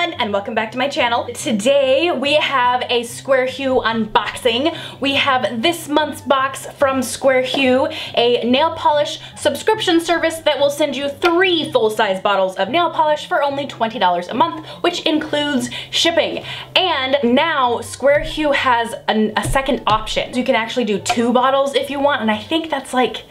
everyone, and welcome back to my channel. Today we have a SquareHue unboxing. We have this month's box from SquareHue, a nail polish subscription service that will send you 3 full-size bottles of nail polish for only $20 a month, which includes shipping. And now SquareHue has a second option. You can actually do 2 bottles if you want, and I think that's like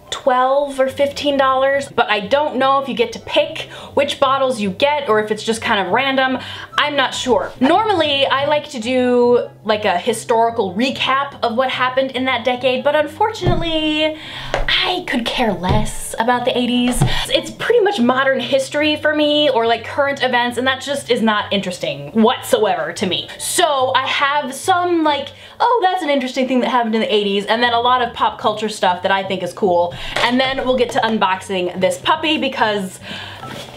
$12 or $15, but I don't know if you get to pick which bottles you get or if it's just kind of random. I'm not sure. Normally, I like to do like a historical recap of what happened in that decade, but unfortunately, I could care less about the 80s. It's pretty much modern history for me, or like current events, and that just is not interesting whatsoever to me. So I have some like, oh, that's an interesting thing that happened in the 80s, and then a lot of pop culture stuff that I think is cool. And then we'll get to unboxing this puppy because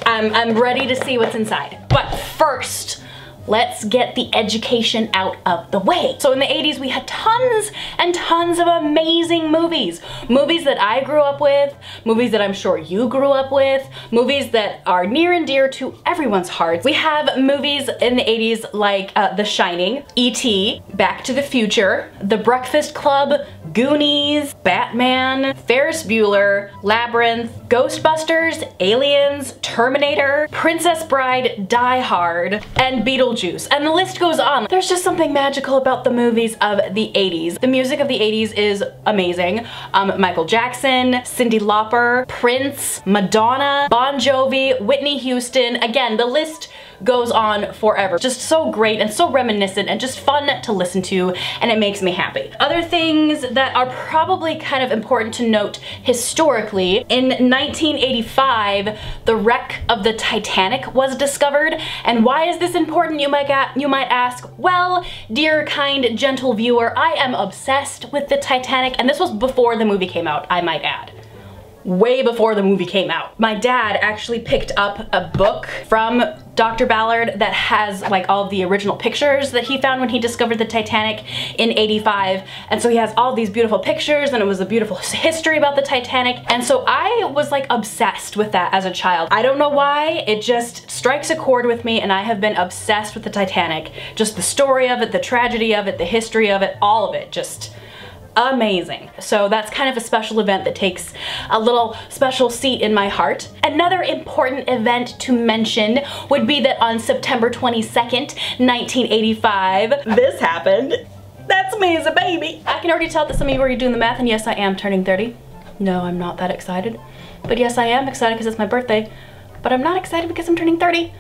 I'm ready to see what's inside. But first, let's get the education out of the way. So in the 80s, we had tons and tons of amazing movies. Movies that I grew up with, movies that I'm sure you grew up with, movies that are near and dear to everyone's hearts. We have movies in the 80s like The Shining, E.T., Back to the Future, The Breakfast Club, Goonies, Batman, Ferris Bueller, Labyrinth, Ghostbusters, Aliens, Terminator, Princess Bride, Die Hard, and Beetlejuice, and the list goes on. There's just something magical about the movies of the 80s. The music of the 80s is amazing. Michael Jackson, Cyndi Lauper, Prince, Madonna, Bon Jovi, Whitney Houston. Again, the list goes on forever. Just so great and so reminiscent and just fun to listen to, and it makes me happy. Other things that are probably kind of important to note historically, in 1985, the wreck of the Titanic was discovered. And why is this important, you might ask? Well, dear, kind, gentle viewer, I am obsessed with the Titanic, and this was before the movie came out, I might add. Way before the movie came out. My dad actually picked up a book from Dr. Ballard that has like all of the original pictures that he found when he discovered the Titanic in '85. And so he has all these beautiful pictures, and it was a beautiful history about the Titanic. And so I was like obsessed with that as a child. I don't know why, it just strikes a chord with me, and I have been obsessed with the Titanic. Just the story of it, the tragedy of it, the history of it, all of it, just amazing. So that's kind of a special event that takes a little special seat in my heart. Another important event to mention would be that on September 22nd, 1985, this happened. That's me as a baby. I can already tell that some of you are already doing the math, and yes, I am turning 30. No, I'm not that excited. But yes, I am excited because it's my birthday. But I'm not excited because I'm turning 30.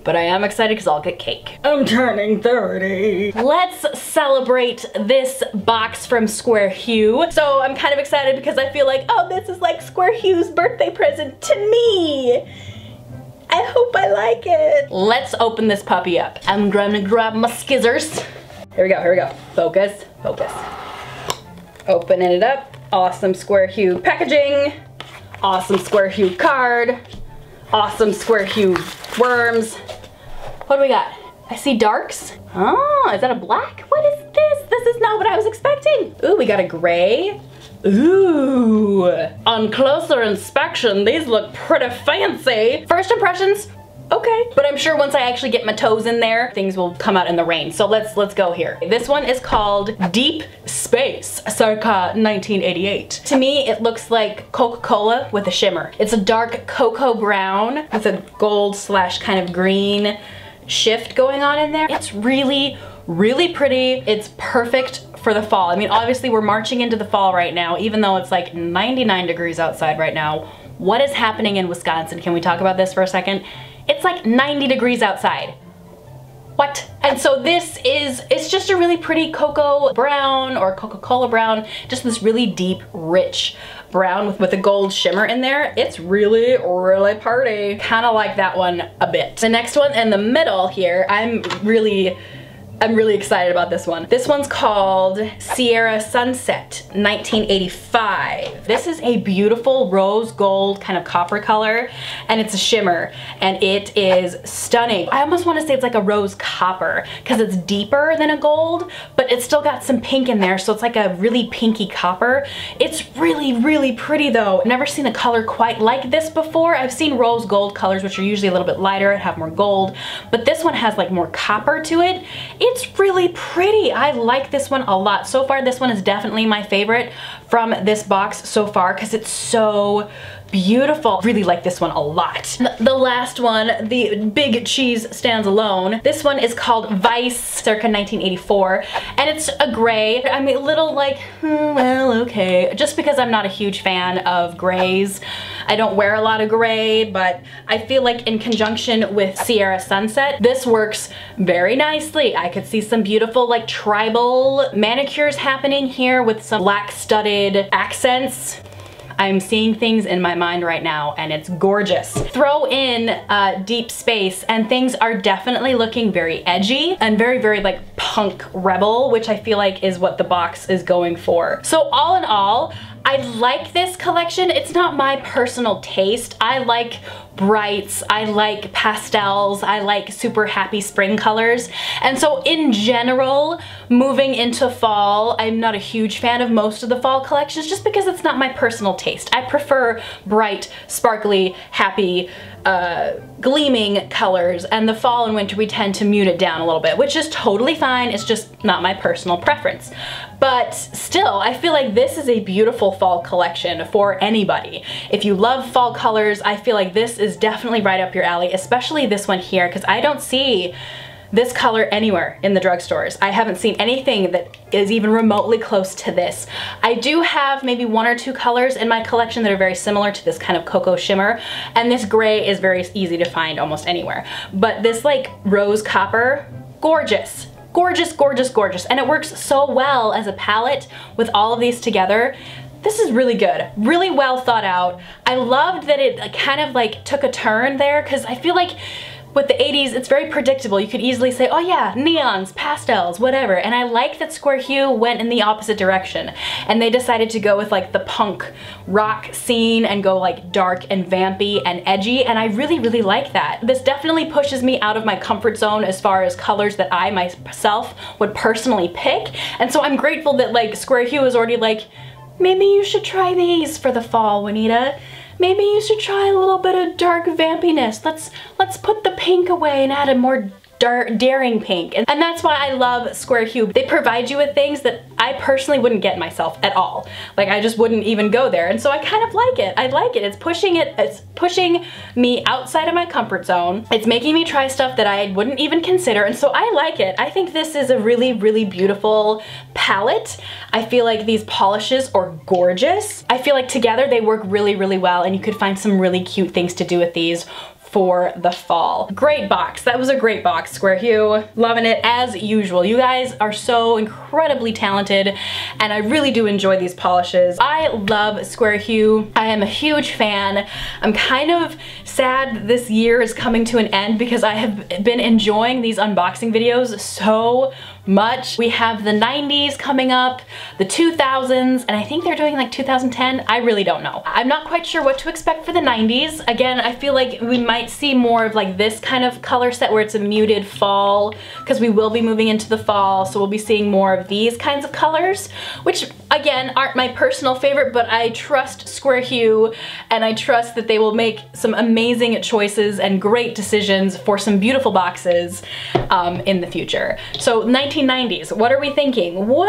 But I am excited because I'll get cake. I'm turning 30. Let's celebrate this box from SquareHue. So I'm kind of excited because I feel like, oh, this is like SquareHue's birthday present to me. I hope I like it. Let's open this puppy up. I'm gonna grab my skizzers. Here we go, here we go. Focus, focus. Opening it up. Awesome SquareHue packaging. Awesome SquareHue card. Awesome SquareHue worms. What do we got? I see darks. Oh, is that a black? What is this? This is not what I was expecting. Ooh, we got a gray. Ooh. On closer inspection, these look pretty fancy. First impressions, okay. But I'm sure once I actually get my toes in there, things will come out in the rain. So let's go here. This one is called Deep Space, circa 1988. To me, it looks like Coca-Cola with a shimmer. It's a dark cocoa brown with a gold slash kind of green shift going on in there. It's really, really pretty. It's perfect for the fall. I mean, obviously we're marching into the fall right now, even though it's like 99 degrees outside right now. What is happening in Wisconsin? Can we talk about this for a second? It's like 90 degrees outside. What? And so this is, it's just a really pretty cocoa brown or Coca-Cola brown, just this really deep, rich brown with a gold shimmer in there. It's really, really pretty. Kind of like that one a bit. The next one in the middle here, I'm really I'm really excited about this one. This one's called Sierra Sunset 1985. This is a beautiful rose gold kind of copper color, and it's a shimmer, and it is stunning. I almost want to say it's like a rose copper because it's deeper than a gold, but it's still got some pink in there, so it's like a really pinky copper. It's really, really pretty though. I've never seen a color quite like this before. I've seen rose gold colors, which are usually a little bit lighter and have more gold, but this one has like more copper to it. It's really pretty. I like this one a lot. So far, this one is definitely my favorite from this box so far because it's so beautiful. Really like this one a lot. The last one, the big cheese stands alone. This one is called Vice, circa 1984, and it's a gray. I'm a little like, well, okay, just because I'm not a huge fan of grays. I don't wear a lot of gray, but I feel like in conjunction with Sierra Sunset, this works very nicely. I could see some beautiful like tribal manicures happening here with some black studded accents. I'm seeing things in my mind right now and it's gorgeous. Throw in Deep Space and things are definitely looking very edgy and very, very like punk rebel, which I feel like is what the box is going for. So all in all, I like this collection. It's not my personal taste. I like brights, I like pastels, I like super happy spring colors. And so in general, moving into fall, I'm not a huge fan of most of the fall collections just because it's not my personal taste. I prefer bright, sparkly, happy, gleaming colors, and the fall and winter we tend to mute it down a little bit, which is totally fine. It's just not my personal preference. But still, I feel like this is a beautiful fall collection for anybody. If you love fall colors, I feel like this is definitely right up your alley, especially this one here, because I don't see this color anywhere in the drugstores. I haven't seen anything that is even remotely close to this. I do have maybe one or two colors in my collection that are very similar to this kind of cocoa shimmer, and this gray is very easy to find almost anywhere. But this like rose copper, gorgeous. Gorgeous, gorgeous, gorgeous. And it works so well as a palette with all of these together. This is really good, really well thought out. I loved that it kind of like took a turn there because I feel like with the 80s, it's very predictable. You could easily say, oh yeah, neons, pastels, whatever. And I like that SquareHue went in the opposite direction. And they decided to go with like the punk rock scene and go like dark and vampy and edgy. And I really, really like that. This definitely pushes me out of my comfort zone as far as colors that I myself would personally pick. And so I'm grateful that like SquareHue is already like, maybe you should try these for the fall, Juanita. Maybe you should try a little bit of dark vampiness. Let's put the pink away and add a more daring pink. And that's why I love SquareHue. They provide you with things that I personally wouldn't get myself at all. Like I just wouldn't even go there. And so I kind of like it. I like it. It's pushing me outside of my comfort zone. It's making me try stuff that I wouldn't even consider. And so I like it. I think this is a really, really beautiful palette. I feel like these polishes are gorgeous. I feel like together they work really, really well, and you could find some really cute things to do with these for the fall. Great box. That was a great box, SquareHue. Loving it as usual. You guys are so incredibly talented, and I really do enjoy these polishes. I love SquareHue. I am a huge fan. I'm kind of sad this year is coming to an end because I have been enjoying these unboxing videos so much. We have the 90s coming up, the 2000s, and I think they're doing like 2010. I really don't know. I'm not quite sure what to expect for the 90s. Again, I feel like we might see more of like this kind of color set where it's a muted fall, because we will be moving into the fall, so we'll be seeing more of these kinds of colors, which again aren't my personal favorite, but I trust SquareHue and I trust that they will make some amazing choices and great decisions for some beautiful boxes in the future. So 1990s, what are we thinking? Well,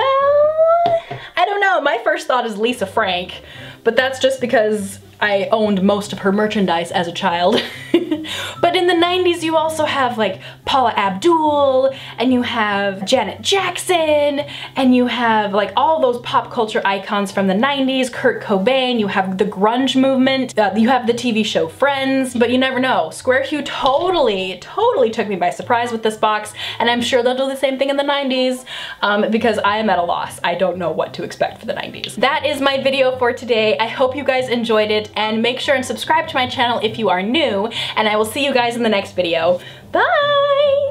I don't know. My first thought is Lisa Frank, but that's just because I owned most of her merchandise as a child. But in the 90s you also have like Paula Abdul, and you have Janet Jackson, and you have like all those pop culture icons from the 90s, Kurt Cobain, you have the grunge movement, you have the TV show Friends, but you never know. SquareHue totally took me by surprise with this box, and I'm sure they'll do the same thing in the 90s because I am at a loss. I don't know what to expect for the 90s. That is my video for today. I hope you guys enjoyed it, and make sure and subscribe to my channel if you are new, and I will see you guys in the next video. Bye!